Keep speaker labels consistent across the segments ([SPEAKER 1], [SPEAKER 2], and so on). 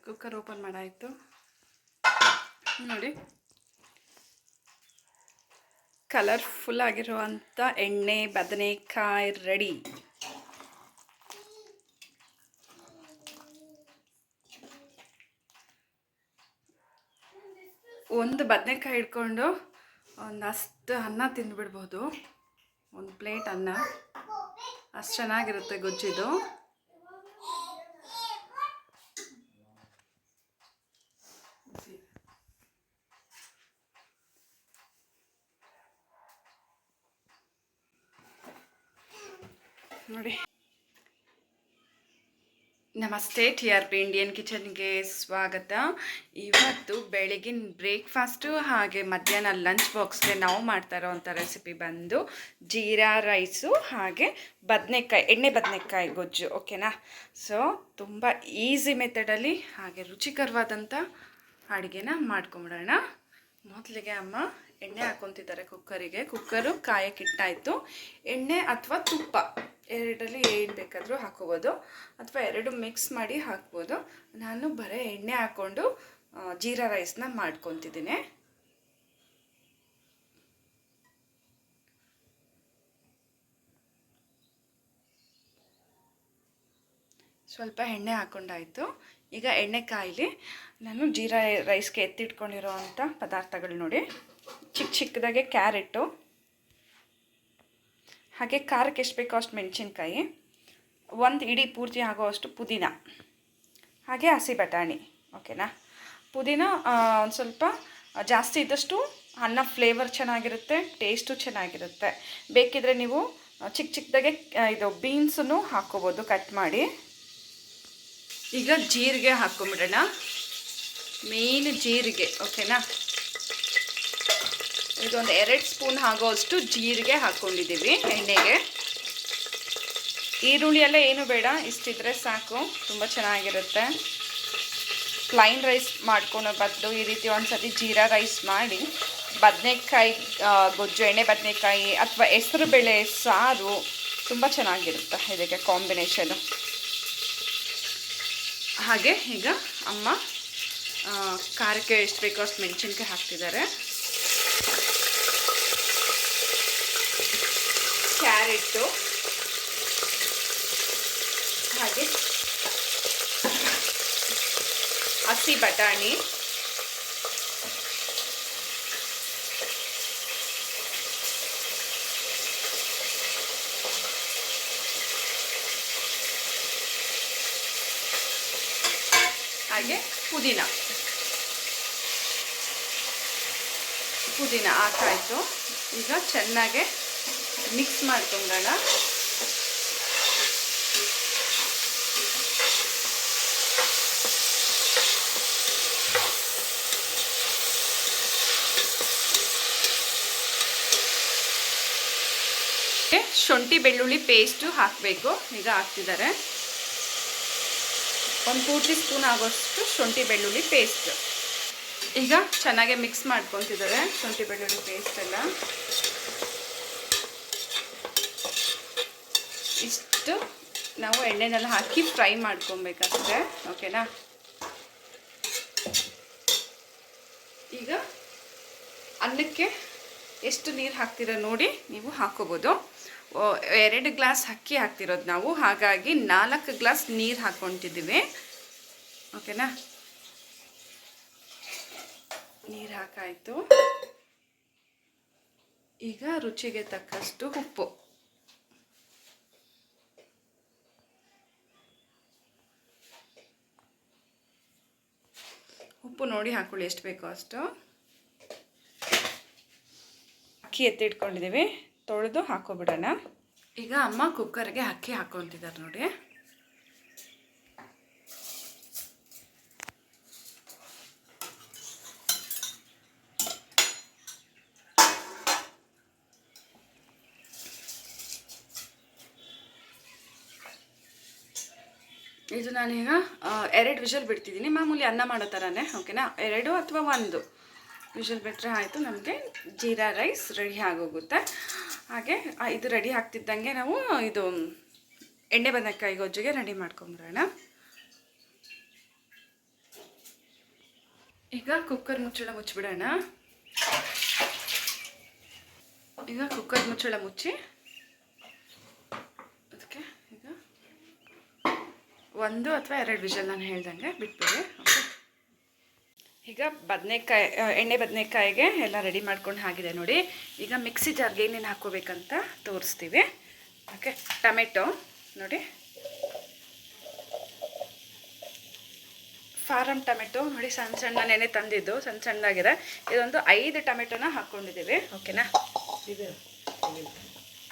[SPEAKER 1] Cooker open ಮಾಡಾಯಿತು ನೋಡಿ. Colourful ಆಗಿರುವಂಥ ಎಣ್ಣೆ ಬದನೆಕಾಯಿ ರೆಡಿ. ಒಂದು ಬದನೆಕಾಯಿ ಇಟ್ಕೊಂಡು ಒಂದಷ್ಟು ಅನ್ನ ತಿಂದುಬಿಡ್ಬೋದು. ಒಂದು ಪ್ಲೇಟ್ ಅನ್ನ ಅಷ್ಟು ಚೆನ್ನಾಗಿರುತ್ತೆ ಗೊಜ್ಜಿದು. ನೋಡಿ, ನಮಸ್ತೆ, TRP ಇಂಡಿಯನ್ ಕಿಚನ್ಗೆ ಸ್ವಾಗತ. ಇವತ್ತು ಬೆಳಗಿನ ಬ್ರೇಕ್ಫಾಸ್ಟು ಹಾಗೆ ಮಧ್ಯಾಹ್ನ ಲಂಚ್ ಬಾಕ್ಸ್ಗೆ ನಾವು ಮಾಡ್ತಾ ಇರೋವಂಥ ರೆಸಿಪಿ ಬಂದು ಜೀರಾ ರೈಸು ಹಾಗೆ ಎಣ್ಣೆ ಬದನೆಕಾಯಿ ಗೊಜ್ಜು. ಓಕೆನಾ? ಸೊ ತುಂಬ ಈಸಿ ಮೆಥಡಲ್ಲಿ ಹಾಗೆ ರುಚಿಕರವಾದಂಥ ಅಡುಗೆನ ಮಾಡ್ಕೊಂಬಿಡೋಣ. ಮೊದಲಿಗೆ ಅಮ್ಮ ಎಣ್ಣೆ ಹಾಕ್ಕೊತಿದ್ದಾರೆ ಕುಕ್ಕರಿಗೆ. ಕುಕ್ಕರು ಕಾಯಕ್ಕಿಟ್ಟಾಯಿತು. ಎಣ್ಣೆ ಅಥವಾ ತುಪ್ಪ ಎರಡರಲ್ಲಿ ಏನು ಬೇಕಾದರೂ ಹಾಕೋಬೋದು, ಅಥವಾ ಎರಡು ಮಿಕ್ಸ್ ಮಾಡಿ ಹಾಕ್ಬೋದು. ನಾನು ಬರೀ ಎಣ್ಣೆ ಹಾಕ್ಕೊಂಡು ಜೀರಾ ರೈಸ್ನ ಮಾಡ್ಕೊತಿದ್ದೀನಿ. ಸ್ವಲ್ಪ ಎಣ್ಣೆ ಹಾಕ್ಕೊಂಡಾಯಿತು. ಈಗ ಎಣ್ಣೆ ಕಾಯಿಲಿ ನಾನು ಜೀರಾ ರೈಸ್ಗೆ ಎತ್ತಿಟ್ಕೊಂಡಿರೋ ಅಂಥ ಪದಾರ್ಥಗಳು ನೋಡಿ. ಚಿಕ್ಕದಾಗೆ ಕ್ಯಾರೆಟು, ಹಾಗೆ ಖಾರಕ್ಕೆ ಎಷ್ಟು ಬೇಕೋ ಅಷ್ಟು ಮೆಣಸಿನ್ಕಾಯಿ, ಒಂದು ಇಡೀ ಪೂರ್ತಿ ಆಗೋವಷ್ಟು ಪುದೀನ, ಹಾಗೆ ಹಸಿ ಬಟಾಣಿ. ಓಕೆನಾ? ಪುದೀನ ಒಂದು ಸ್ವಲ್ಪ ಜಾಸ್ತಿ ಇದ್ದಷ್ಟು ಅನ್ನ ಫ್ಲೇವರ್ ಚೆನ್ನಾಗಿರುತ್ತೆ, ಟೇಸ್ಟು ಚೆನ್ನಾಗಿರುತ್ತೆ. ಬೇಕಿದ್ರೆ ನೀವು ಚಿಕ್ಕದಾಗೆ ಇದು ಬೀನ್ಸನ್ನು ಹಾಕ್ಕೋಬೋದು ಕಟ್ ಮಾಡಿ. ಈಗ ಜೀರಿಗೆ ಹಾಕ್ಕೊಂಬಿಡೋಣ. ಮೇನ್ ಜೀರಿಗೆ. ಓಕೆನಾ? ಇದೊಂದು 2 ಸ್ಪೂನ್ ಆಗೋವಷ್ಟು ಜೀರಿಗೆ ಹಾಕ್ಕೊಂಡಿದ್ದೀವಿ ಎಣ್ಣೆಗೆ. ಈರುಳ್ಳಿ ಎಲ್ಲ ಏನು ಬೇಡ, ಇಷ್ಟಿದ್ರೆ ಸಾಕು, ತುಂಬ ಚೆನ್ನಾಗಿರುತ್ತೆ. ಪ್ಲೈನ್ ರೈಸ್ ಮಾಡ್ಕೊಳೋ ಬದಲು ಈ ರೀತಿ ಒಂದು ಸತಿ ಜೀರಾ ರೈಸ್ ಮಾಡಿ ಬದನೆಕಾಯಿ ಗೊಜ್ಜು, ಎಣ್ಣೆ ಬದನೆಕಾಯಿ ಅಥವಾ ಹೆಸರು ಬೇಳೆ ಸಾರು ತುಂಬ ಚೆನ್ನಾಗಿರುತ್ತೆ ಇದಕ್ಕೆ ಕಾಂಬಿನೇಷನು. ಹಾಗೆ ಈಗ ಅಮ್ಮ ಖಾರಕ್ಕೆ ಎಷ್ಟು ಬೇಕೋ ಅಷ್ಟು ಮೆಣಸಿನ್ಕಾಯಿ ಹಾಕ್ತಿದ್ದಾರೆ. ಕ್ಯಾರೆಟು ಹಾಗೆ ಹಸಿ ಬಟಾಣಿ, ಹಾಗೆ ಪುದೀನ ಹಾಕಾಯಿತು. ಈಗ ಚೆನ್ನಾಗೆ ಮಿಕ್ಸ್ ಮಾಡ್ಕೊಂಡೋಣ. ಶುಂಠಿ ಬೆಳ್ಳುಳ್ಳಿ ಪೇಸ್ಟು ಹಾಕಬೇಕು. ಈಗ ಹಾಕ್ತಿದ್ದಾರೆ ಒಂದು ಪೂರ್ತಿ ಸ್ಪೂನ್ ಆಗೋಷ್ಟು ಶುಂಠಿ ಬೆಳ್ಳುಳ್ಳಿ ಪೇಸ್ಟ್. ಈಗ ಚೆನ್ನಾಗೆ ಮಿಕ್ಸ್ ಮಾಡ್ಕೊತಿದ್ದಾರೆ ಶುಂಠಿ ಬೆಳ್ಳುಳ್ಳಿ ಪೇಸ್ಟ್ ಎಲ್ಲ. ಇಷ್ಟು ನಾವು ಎಣ್ಣೆನೆಲ್ಲ ಹಾಕಿ ಫ್ರೈ ಮಾಡ್ಕೊಬೇಕಷ್ಟೆ. ಓಕೆನಾ? ಈಗ ಅನ್ನಕ್ಕೆ ಎಷ್ಟು ನೀರು ಹಾಕ್ತೀರ ನೋಡಿ ನೀವು ಹಾಕ್ಕೋಬೋದು. 2 ಗ್ಲಾಸ್ ಅಕ್ಕಿ ಹಾಕ್ತಿರೋದು ನಾವು, ಹಾಗಾಗಿ 4 ಗ್ಲಾಸ್ ನೀರು ಹಾಕ್ಕೊತಿದ್ದೀವಿ. ಓಕೆನಾ? ನೀರು ಹಾಕಾಯಿತು. ಈಗ ರುಚಿಗೆ ತಕ್ಕಷ್ಟು ಉಪ್ಪು, ನೋಡಿ ಹಾಕೊಳ್ಳಿ ಎಷ್ಟು ಬೇಕೋ ಅಷ್ಟು. ಅಕ್ಕಿ ಎತ್ತಿಟ್ಕೊಂಡಿದ್ದೀವಿ, ತೊಳೆದು ಹಾಕೋಬಿಡೋಣ. ಈಗ ಅಮ್ಮ ಕುಕ್ಕರ್ಗೆ ಅಕ್ಕಿ ಹಾಕ್ಕೊತಿದ್ದಾರೆ ನೋಡಿ. ಇದು ನಾನೀಗ 2 ವಿಷಲ್ ಬಿಡ್ತಿದ್ದೀನಿ. ಮಾಮೂಲಿ ಅನ್ನ ಮಾಡೋ ಥರನೇ. ಓಕೆನಾ? 2 ಅಥವಾ 1 ವಿಷಲ್ ಬಿಟ್ಟರೆ ಆಯಿತು, ನಮಗೆ ಜೀರಾ ರೈಸ್ ರೆಡಿ ಆಗೋಗುತ್ತೆ. ಹಾಗೆ ಇದು ರೆಡಿ ಆಗ್ತಿದ್ದಂಗೆ ನಾವು ಇದು ಎಣ್ಣೆ ಬದನೆಕಾಯಿ ಗೊಜ್ಜಿಗೆ ರೆಡಿ ಮಾಡ್ಕೊಂಬಿಡೋಣ. ಈಗ ಕುಕ್ಕರ್ ಮುಚ್ಚಳ ಮುಚ್ಚಿಬಿಡೋಣ. ಈಗ ಕುಕ್ಕರ್ ಮುಚ್ಚಳ ಮುಚ್ಚಿ ಅದಕ್ಕೆ ಈಗ 1 ಅಥವಾ 2 ವಿಷಲ್ ನಾನು ಹೇಳ್ದಂಗೆ ಬಿಟ್ಬಿಡಿ. ಓಕೆ, ಈಗ ಎಣ್ಣೆ ಬದನೆಕಾಯಿಗೆ ಎಲ್ಲ ರೆಡಿ ಮಾಡ್ಕೊಂಡು ಆಗಿದೆ ನೋಡಿ. ಈಗ ಮಿಕ್ಸಿ ಜಾರ್ಗೆ ಏನೇನು ಹಾಕ್ಕೋಬೇಕಂತ ತೋರಿಸ್ತೀವಿ. ಓಕೆ, ಟೊಮೆಟೊ ನೋಡಿ, ಫಾರಮ್ ಟೊಮೆಟೊ ನೋಡಿ, ಸಣ್ಣ ನೆನೆ ತಂದಿದ್ದು ಸಣ್ಣದಾಗಿದೆ. ಇದೊಂದು 5 ಟೊಮೆಟೊನ ಹಾಕ್ಕೊಂಡಿದ್ದೀವಿ. ಓಕೆನಾ,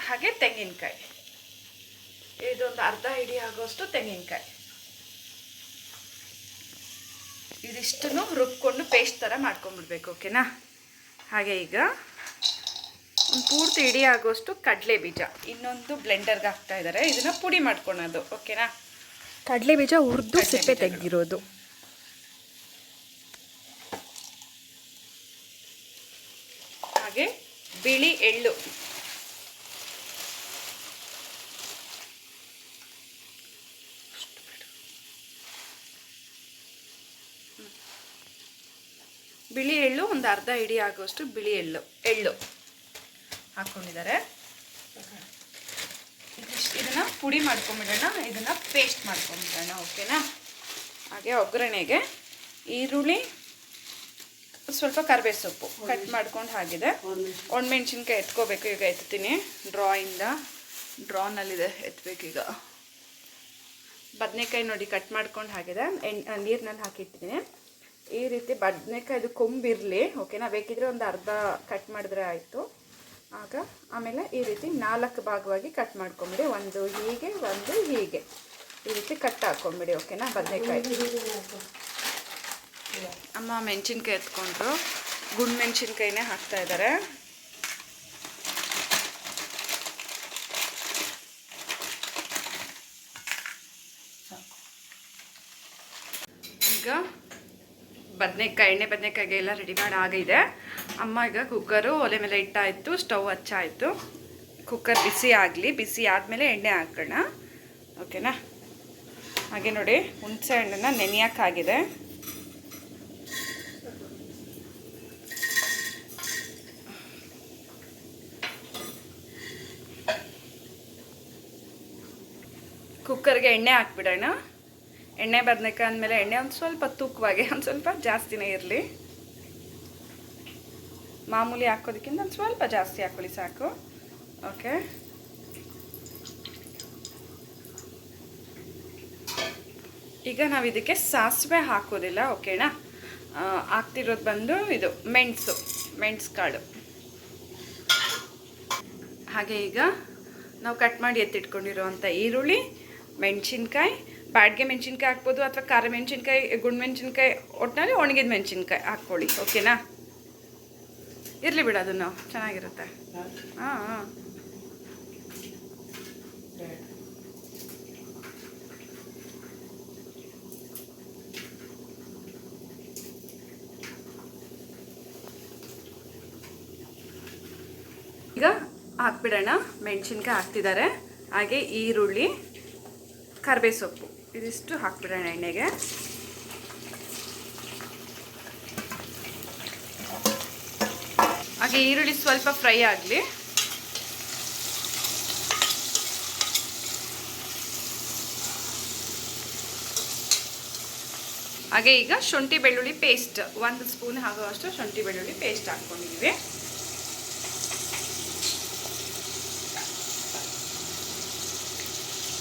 [SPEAKER 1] ಹಾಗೆ ತೆಂಗಿನಕಾಯಿ, ಇದೊಂದು ಅರ್ಧ ಹಿಡಿ ಆಗೋಷ್ಟು ತೆಂಗಿನಕಾಯಿ. ಇದಿಷ್ಟನ್ನು ರುಬ್ಕೊಂಡು ಪೇಸ್ಟ್ ಥರ ಮಾಡ್ಕೊಂಡ್ಬಿಡ್ಬೇಕು. ಓಕೆನಾ, ಹಾಗೆ ಈಗ ಒಂದು ಪೂರ್ತಿ ಹಿಡಿ ಆಗೋಷ್ಟು ಕಡಲೆ ಬೀಜ ಇನ್ನೊಂದು ಬ್ಲೆಂಡರ್ಗೆ ಹಾಕ್ತಾ ಇದ್ದಾರೆ. ಇದನ್ನು ಪುಡಿ ಮಾಡ್ಕೊಳೋದು. ಓಕೆನಾ,
[SPEAKER 2] ಕಡಲೆ ಬೀಜ ಹುರಿದು ಸಿಪ್ಪೆ ತೆಗೆದಿರೋದು.
[SPEAKER 1] ಹಾಗೆ ಬಿಳಿ ಎಳ್ಳು, ಬಿಳಿ ಎಳ್ಳು ಒಂದು ಅರ್ಧ ಹಿಡಿ ಆಗೋಷ್ಟು ಬಿಳಿ ಎಳ್ಳು ಹಾಕ್ಕೊಂಡಿದ್ದಾರೆ. ಇದನ್ನ ಪುಡಿ ಮಾಡ್ಕೊಂಬಿಡೋಣ, ಇದನ್ನ ಪೇಸ್ಟ್ ಮಾಡ್ಕೊಂಬಿಡೋಣ. ಓಕೆನಾ, ಹಾಗೆ ಒಗ್ಗರಣೆಗೆ ಈರುಳ್ಳಿ, ಸ್ವಲ್ಪ ಕರಿಬೇವು ಸೊಪ್ಪು ಕಟ್ ಮಾಡ್ಕೊಂಡು ಆಗಿದೆ. ಒಣಮೆಣ್ಸಿನ್ಕಾಯಿ ಎತ್ಕೋಬೇಕು. ಈಗ ಎತ್ತೀನಿ, ಡ್ರಾನಲ್ಲಿದೆ, ಎತ್ತಬೇಕೀಗ. ಬದನೆಕಾಯಿ ನೋಡಿ ಕಟ್ ಮಾಡ್ಕೊಂಡು ಆಗಿದೆ, ನೀರಿನಲ್ಲಿ ಹಾಕಿಟ್ಟಿದ್ದೀನಿ. ಈ ರೀತಿ ಬದನೆಕಾಯ್ದು ಕೊಂಬಿರಲಿ. ಓಕೆನಾ, ಬೇಕಿದ್ರೆ ಒಂದು ಅರ್ಧ ಕಟ್ ಮಾಡಿದ್ರೆ ಆಯಿತು. ಆಮೇಲೆ ಈ ರೀತಿ 4 ಭಾಗವಾಗಿ ಕಟ್ ಮಾಡ್ಕೊಂಬಿಡಿ. ಒಂದು ಹೀಗೆ, ಒಂದು ಹೀಗೆ, ಈ ರೀತಿ ಕಟ್ ಹಾಕ್ಕೊಂಬಿಡಿ. ಓಕೆನಾ, ಬದನೆಕಾಯಿ. ಅಮ್ಮ ಮೆಣಸಿನ್ಕಾಯಿ ಎತ್ಕೊಂಡ್ರು, ಗುಂಡು ಮೆಣಸಿನ್ಕಾಯಿನೇ ಹಾಕ್ತಾ ಇದ್ದಾರೆ. ಈಗ ಎಣ್ಣೆ ಬದನೆಕಾಯಿಗೆ ಎಲ್ಲ ರೆಡಿ ಮಾಡಿ ಆಗಿದೆ. ಅಮ್ಮ ಈಗ ಕುಕ್ಕರು ಒಲೆ ಮೇಲೆ ಇಟ್ಟಾಯಿತು, ಸ್ಟವ್ ಹಚ್ಚಾಯಿತು. ಕುಕ್ಕರ್ ಬಿಸಿ ಆಗಲಿ, ಬಿಸಿ ಆದಮೇಲೆ ಎಣ್ಣೆ ಹಾಕೋಣ. ಓಕೆನಾ, ಹಾಗೆ ನೋಡಿ ಹುಣಸೆ ಹಣ್ಣನ್ನು ನೆನೆಯೋಕ್ಕಾಗಿದೆ. ಕುಕ್ಕರ್ಗೆ ಎಣ್ಣೆ ಹಾಕ್ಬಿಡೋಣ. ಎಣ್ಣೆ ಬದನೆಕಾಯಿ ಅಂದಮೇಲೆ ಎಣ್ಣೆ ಒಂದು ಸ್ವಲ್ಪ ತೂಕವಾಗಿ, ಒಂದು ಸ್ವಲ್ಪ ಜಾಸ್ತಿನೇ ಇರಲಿ. ಮಾಮೂಲಿ ಹಾಕೋದಕ್ಕಿಂತ ಒಂದು ಸ್ವಲ್ಪ ಜಾಸ್ತಿ ಹಾಕೊಳ್ಳಿ ಸಾಕು. ಓಕೆ, ಈಗ ನಾವು ಇದಕ್ಕೆ ಸಾಸಿವೆ ಹಾಕೋದಿಲ್ಲ. ಓಕೆನಾ, ಹಾಕ್ತಿರೋದು ಬಂದು ಇದು ಮೆಣಸು ಕಾಳು. ಹಾಗೆ ಈಗ ನಾವು ಕಟ್ ಮಾಡಿ ಎತ್ತಿಟ್ಕೊಂಡಿರೋವಂಥ ಈರುಳ್ಳಿ, ಮೆಣಸಿನ್ಕಾಯಿ, ಬಾಡಿಗೆ ಮೆಣಸಿನ್ಕಾಯಿ ಹಾಕ್ಬೋದು ಅಥವಾ ಖಾರ ಮೆಣಸಿನ್ಕಾಯಿ, ಗುಂಡು ಮೆಣಸಿನ್ಕಾಯಿ, ಒಟ್ಟಿನಲ್ಲಿ ಒಣಗಿದ ಮೆಣಸಿನ್ಕಾಯಿ ಹಾಕ್ಕೊಳ್ಳಿ. ಓಕೆನಾ, ಇರಲಿ ಬಿಡ, ಅದನ್ನು ಚೆನ್ನಾಗಿರುತ್ತೆ. ಹಾಂ, ಈಗ ಹಾಕ್ಬಿಡೋಣ. ಮೆಣಸಿನ್ಕಾಯಿ ಹಾಕ್ತಿದ್ದಾರೆ, ಹಾಗೆ ಈರುಳ್ಳಿ, ಕರಿಬೇವು ಸೊಪ್ಪು ಇದಿಷ್ಟು ಹಾಕ್ಬಿಡೋಣ ಎಣ್ಣೆಗೆ. ಹಾಗೆ ಈರುಳ್ಳಿ ಸ್ವಲ್ಪ ಫ್ರೈ ಆಗಲಿ. ಹಾಗೆ ಈಗ ಶುಂಠಿ ಬೆಳ್ಳುಳ್ಳಿ ಪೇಸ್ಟ್ 1 ಸ್ಪೂನ್ ಆಗುವಷ್ಟು ಶುಂಠಿ ಬೆಳ್ಳುಳ್ಳಿ ಪೇಸ್ಟ್ ಹಾಕ್ಕೊಂಡಿದ್ದೀವಿ.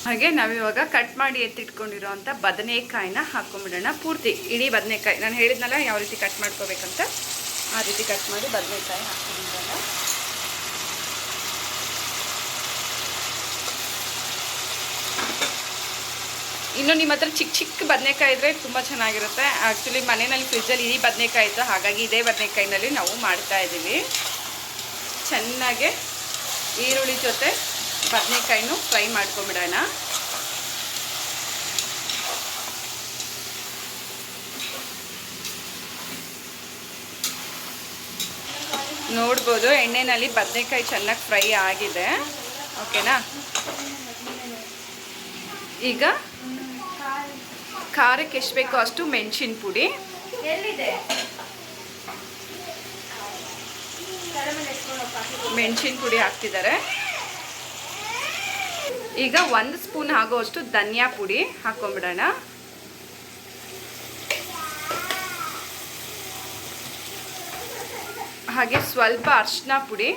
[SPEAKER 1] ಹಾಗೆ ನಾವಿವಾಗ ಕಟ್ ಮಾಡಿ ಎತ್ತಿಟ್ಕೊಂಡಿರೋಂಥ ಬದನೆಕಾಯಿನ ಹಾಕ್ಕೊಂಬಿಡೋಣ. ಪೂರ್ತಿ ಇಡೀ ಬದನೆಕಾಯಿ, ನಾನು ಹೇಳಿದ್ನಲ್ಲ ಯಾವ ರೀತಿ ಕಟ್ ಮಾಡ್ಕೋಬೇಕಂತ, ಆ ರೀತಿ ಕಟ್ ಮಾಡಿ ಬದನೆಕಾಯಿ ಹಾಕ್ಕೊಂಡಿರೋಣ. ಇನ್ನು ನಿಮ್ಮ ಹತ್ರ ಚಿಕ್ಕ ಬದನೆಕಾಯಿ ಇದ್ದರೆ ತುಂಬ ಚೆನ್ನಾಗಿರುತ್ತೆ. ಆ್ಯಕ್ಚುಲಿ ಮನೆಯಲ್ಲಿ ಫ್ರಿಜ್ಜಲ್ಲಿ ಇಡೀ ಬದನೆಕಾಯಿ ಇತ್ತು, ಹಾಗಾಗಿ ಇದೇ ಬದನೆಕಾಯಿನಲ್ಲಿ ನಾವು ಮಾಡ್ತಾ ಇದ್ದೀವಿ. ಚೆನ್ನಾಗೆ ಈರುಳ್ಳಿ ಜೊತೆ ಬದನೆಕಾಯಿನೂ ಫ್ರೈ ಮಾಡ್ಕೊಂಬಿಡೋಣ. ನೋಡ್ಬೋದು ಎಣ್ಣೆನಲ್ಲಿ ಬದನೆಕಾಯಿ ಚೆನ್ನಾಗಿ ಫ್ರೈ ಆಗಿದೆ. ಓಕೆನಾ, ಈಗ ಖಾರಕ್ಕೆ ಎಷ್ಟು ಬೇಕೋ ಅಷ್ಟು ಮೆಣಸಿನ ಪುಡಿ, ಮೆಣಸಿನ ಪುಡಿ ಹಾಕ್ತಿದ್ದಾರೆ. ಈಗ 1 ಸ್ಪೂನ್ ಆಗೋಷ್ಟು ಧನಿಯಾ ಪುಡಿ ಹಾಕೊಂಡ್ಬಿಡೋಣ. ಹಾಗೆ ಸ್ವಲ್ಪ ಅರಿಶಿನ ಪುಡಿ,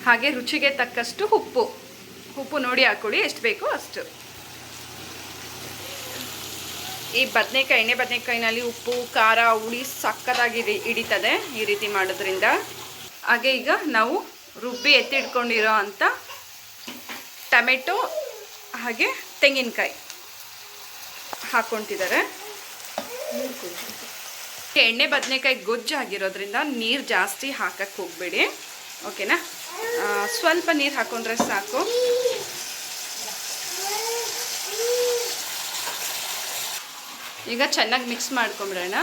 [SPEAKER 1] ಹಾಗೆ ರುಚಿಗೆ ತಕ್ಕಷ್ಟು ಉಪ್ಪು ನೋಡಿ ಹಾಕೊಳ್ಳಿ, ಎಷ್ಟು ಬೇಕೋ ಅಷ್ಟು. ಈ ಎಣ್ಣೆ ಬದನೆಕಾಯಿನಲ್ಲಿ ಉಪ್ಪು ಖಾರ ಹುಳಿ ಸಕ್ಕತ್ತಾಗಿ ಹಿಡಿತದೆ ಈ ರೀತಿ ಮಾಡೋದ್ರಿಂದ. ಹಾಗೆ ಈಗ ನಾವು ರುಬ್ಬಿ ಎತ್ತಿಟ್ಕೊಂಡಿರೋ ಅಂಥ ಟೊಮೆಟೊ ಹಾಗೆ ತೆಂಗಿನಕಾಯಿ ಹಾಕ್ಕೊತಿದ್ದಾರೆ. ಎಣ್ಣೆ ಬದನೆಕಾಯಿ ಗೊಜ್ಜು ಆಗಿರೋದ್ರಿಂದ ನೀರು ಜಾಸ್ತಿ ಹಾಕಕ್ಕೆ ಹೋಗಬೇಡಿ, ಓಕೆನಾ? ಸ್ವಲ್ಪ ನೀರು ಹಾಕೊಂಡ್ರೆ ಸಾಕು. ಈಗ ಚೆನ್ನಾಗಿ ಮಿಕ್ಸ್ ಮಾಡ್ಕೊಂಬಿಡೋಣ.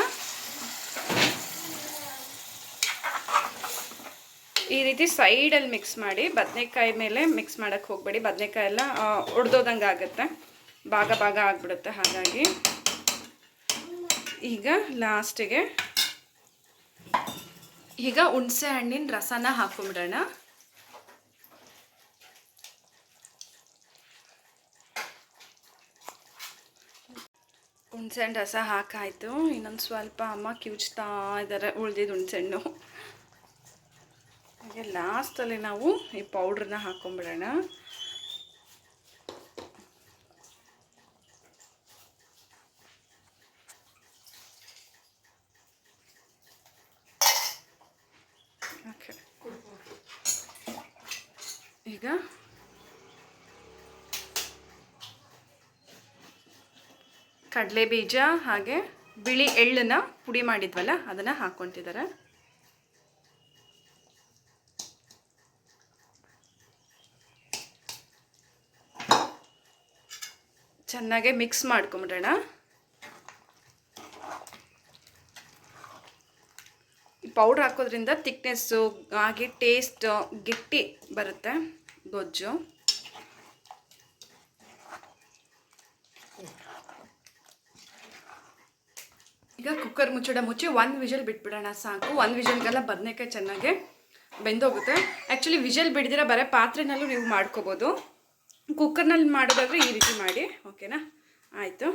[SPEAKER 1] ಈ ರೀತಿ ಸೈಡಲ್ಲಿ ಮಿಕ್ಸ್ ಮಾಡಿ, ಬದನೆಕಾಯಿ ಮೇಲೆ ಮಿಕ್ಸ್ ಮಾಡೋಕ್ಕೆ ಹೋಗಬೇಡಿ, ಬದನೆಕಾಯಿ ಎಲ್ಲ ಒಡೆದೋದಂಗೆ ಆಗುತ್ತೆ, ಭಾಗ ಆಗಿಬಿಡುತ್ತೆ. ಹಾಗಾಗಿ ಈಗ ಲಾಸ್ಟಿಗೆ ಈಗ ಹುಣಸೆ ಹಣ್ಣಿನ ರಸನ ಹಾಕೊಂಬಿಡೋಣ. ಹುಣಸೆಹಣ್ಣು ರಸ ಹಾಕಾಯಿತು. ಇನ್ನೊಂದು ಸ್ವಲ್ಪ ಅಮ್ಮ ಕಿವುಚ್ತಾ ಇದ್ದಾರೆ ಉಳಿದಿದ್ದು ಹುಣಸೆಹಣ್ಣು. ಹಾಗೆ ಲಾಸ್ಟಲ್ಲಿ ನಾವು ಈ ಪೌಡ್ರನ್ನ ಹಾಕೊಂಬಿಡೋಣ. ಓಕೆ, ಈಗ ಕಡಲೆ ಬೀಜ ಹಾಗೆ ಬಿಳಿ ಎಳ್ಳನ್ನ ಪುಡಿ ಮಾಡಿದ್ವಲ್ಲ ಅದನ್ನು ಹಾಕ್ಕೊತಿದ್ದಾರೆ. ಚೆನ್ನಾಗೆ ಮಿಕ್ಸ್ ಮಾಡ್ಕೊಂಬಿಡೋಣ. ಈ ಪೌಡ್ರ್ ಹಾಕೋದ್ರಿಂದ ಥಿಕ್ನೆಸ್ಸು ಹಾಗೆ ಟೇಸ್ಟ್ ಗಟ್ಟಿ ಬರುತ್ತೆ ಗೊಜ್ಜು. ಈಗ ಕುಕ್ಕರ್ ಮುಚ್ಚಿ 1 ವಿಷಲ್ ಬಿಟ್ಬಿಡೋಣ ಸಾಕು. 1 ವಿಷಲ್ಗೆಲ್ಲ ಬದನೆಕಾಯಿ ಚೆನ್ನಾಗಿ ಬೆಂದೋಗುತ್ತೆ. ಆ್ಯಕ್ಚುಲಿ ವಿಷಲ್ ಬಿಡ್ದಿರ ಬರೀ ಪಾತ್ರೆನಲ್ಲೂ ನೀವು ಮಾಡ್ಕೋಬೋದು, ಕುಕ್ಕರ್ನಲ್ಲಿ ಮಾಡೋದಾದರೆ ಈ ರೀತಿ ಮಾಡಿ, ಓಕೆನಾ? ಆಯಿತು.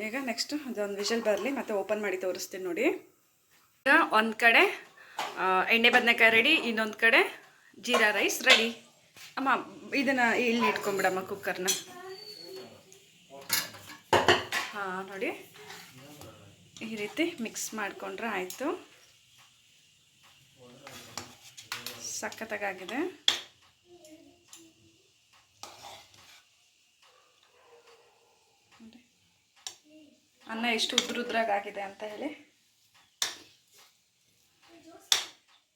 [SPEAKER 1] ಈಗ ನೆಕ್ಸ್ಟು ಅದೊಂದು ವಿಷಲ್ ಬರಲಿ, ಮತ್ತು ಓಪನ್ ಮಾಡಿ ತೋರಿಸ್ತೀನಿ ನೋಡಿ. ಈಗ ಒಂದು ಕಡೆ ಎಣ್ಣೆ ಬದನೆಕಾಯಿ ರೆಡಿ, ಇನ್ನೊಂದು ಕಡೆ ಜೀರಾ ರೈಸ್ ರೆಡಿ. ಅಮ್ಮ ಇದನ್ನು ಇಲ್ಲಿ ಇಟ್ಕೊಂಬಿಡಮ್ಮ ಕುಕ್ಕರ್ನ. ಹಾಂ ನೋಡಿ, ಈ ರೀತಿ ಮಿಕ್ಸ್ ಮಾಡಿಕೊಂಡ್ರೆ ಆಯಿತು. ಸಖತ್ತಾಗಿದೆ. ಅನ್ನ ಎಷ್ಟು ಉದ್ರುದ್ರಾಗಿದೆ ಅಂತ ಹೇಳಿ.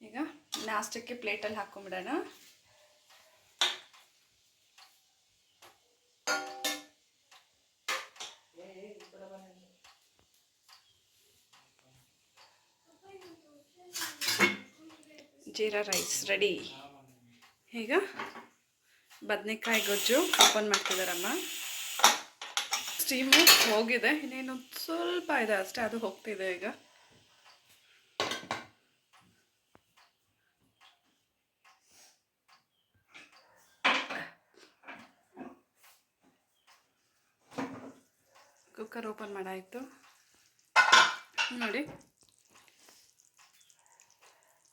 [SPEAKER 1] ಈಗ ಲಾಸ್ಟಕ್ಕೆ ಪ್ಲೇಟಲ್ಲಿ ಹಾಕೊಂಬಿಡೋಣ. Jeera rice ready. ಈಗ ಬದನೆಕಾಯಿ ಗೊಜ್ಜು ಓಪನ್ ಮಾಡ್ತಿದ್ದಾರಮ್ಮ. ಸ್ಟೀಮು ಹೋಗಿದೆ, ಇನ್ನೇನು ಸ್ವಲ್ಪ ಇದೆ ಅಷ್ಟೇ, ಅದು ಹೋಗ್ತಿದೆ. ಈಗ ಕುಕ್ಕರ್ ಓಪನ್ ಮಾಡಾಯಿತು ನೋಡಿ.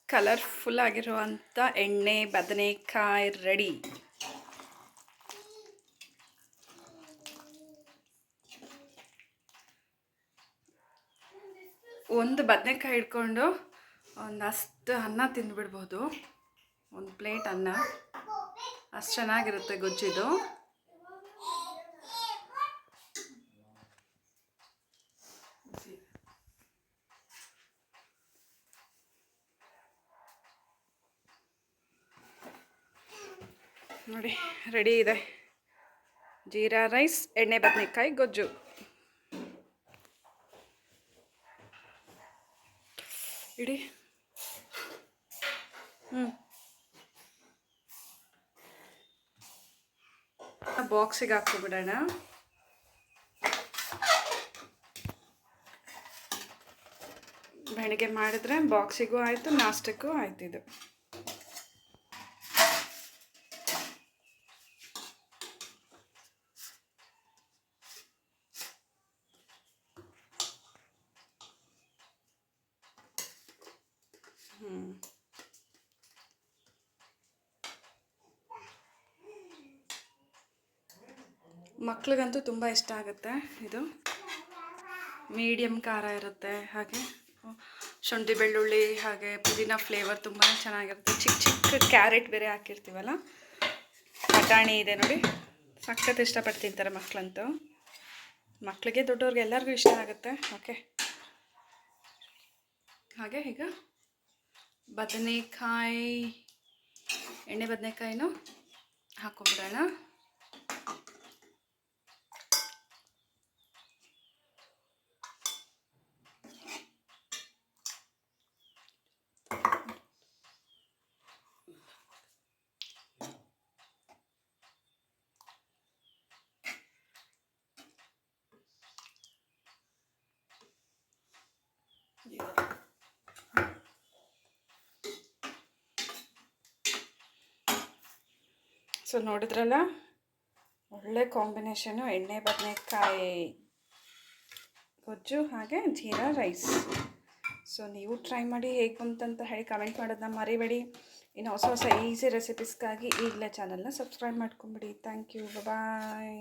[SPEAKER 1] ಕಲರ್ಫುಲ್ ಆಗಿರುವಂಥ ಎಣ್ಣೆ ಬದನೆಕಾಯಿ ರೆಡಿ. ಒಂದು ಬದನೆಕಾಯಿ ಇಟ್ಕೊಂಡು ಒಂದಷ್ಟು ಅನ್ನ ತಿಂದುಬಿಡ್ಬೋದು, ಒಂದು ಪ್ಲೇಟ್ ಅನ್ನ, ಅಷ್ಟು ಚೆನ್ನಾಗಿರುತ್ತೆ ಗೊಜ್ಜಿದು. ನೋಡಿ ರೆಡಿ ಇದೆ ಜೀರಾ ರೈಸ್ ಎಣ್ಣೆ ಬದನೆಕಾಯಿ ಗೊಜ್ಜು. ಇಡಿ. ಬಾಕ್ಸಿಗೆ ಹಾಕ್ಕೊಬಿಡೋಣ. ಬೆಳಗ್ಗೆ ಮಾಡಿದ್ರೆ ಬಾಕ್ಸಿಗೂ ಆಯಿತು, ನಾಷ್ಟಕ್ಕೂ ಆಯ್ತು ಇದು. ಮಕ್ಳಿಗಂತೂ ತುಂಬ ಇಷ್ಟ ಆಗುತ್ತೆ ಇದು. ಮೀಡಿಯಮ್ ಖಾರ ಇರುತ್ತೆ, ಹಾಗೆ ಶುಂಠಿ ಬೆಳ್ಳುಳ್ಳಿ ಹಾಗೆ ಪುದೀನ ಫ್ಲೇವರ್ ತುಂಬಾ ಚೆನ್ನಾಗಿರುತ್ತೆ. ಚಿಕ್ಕ ಚಿಕ್ಕ ಕ್ಯಾರೆಟ್ ಬೇರೆ ಹಾಕಿರ್ತೀವಲ್ಲ, ಬಟಾಣಿ ಇದೆ ನೋಡಿ, ಸಖತ್ ಇಷ್ಟಪಟ್ಟು ತಿಂತಾರೆ ಮಕ್ಕಳಂತೂ. ಮಕ್ಕಳಿಗೆ ದೊಡ್ಡವ್ರಿಗೆ ಎಲ್ಲರಿಗೂ ಇಷ್ಟ ಆಗುತ್ತೆ. ಓಕೆ, ಹಾಗೆ ಈಗ ಬದನೆಕಾಯಿ, ಎಣ್ಣೆ ಬದನೆಕಾಯಿನೂ ಹಾಕ್ಕೊಂಬಿಡೋಣ. ಸೊ ನೋಡಿದ್ರಲ್ಲ, ಒಳ್ಳೆ ಕಾಂಬಿನೇಷನು, ಎಣ್ಣೆ ಬದನೆಕಾಯಿ ಗೊಜ್ಜು ಹಾಗೆ ಜೀರಾ ರೈಸ್. ಸೊ ನೀವು ಟ್ರೈ ಮಾಡಿ, ಹೇಗೆ ಬಂತಂತ ಹೇಳಿ ಕಮೆಂಟ್ ಮಾಡೋದನ್ನ ಮರಿಬೇಡಿ. ಇನ್ನು ಹೊಸ ಹೊಸ ಈಸಿ ರೆಸಿಪೀಸ್ಗಾಗಿ ಈಗಲೇ ಚಾನಲ್ನ ಸಬ್ಸ್ಕ್ರೈಬ್ ಮಾಡ್ಕೊಂಬಿಡಿ. Thank you, bye.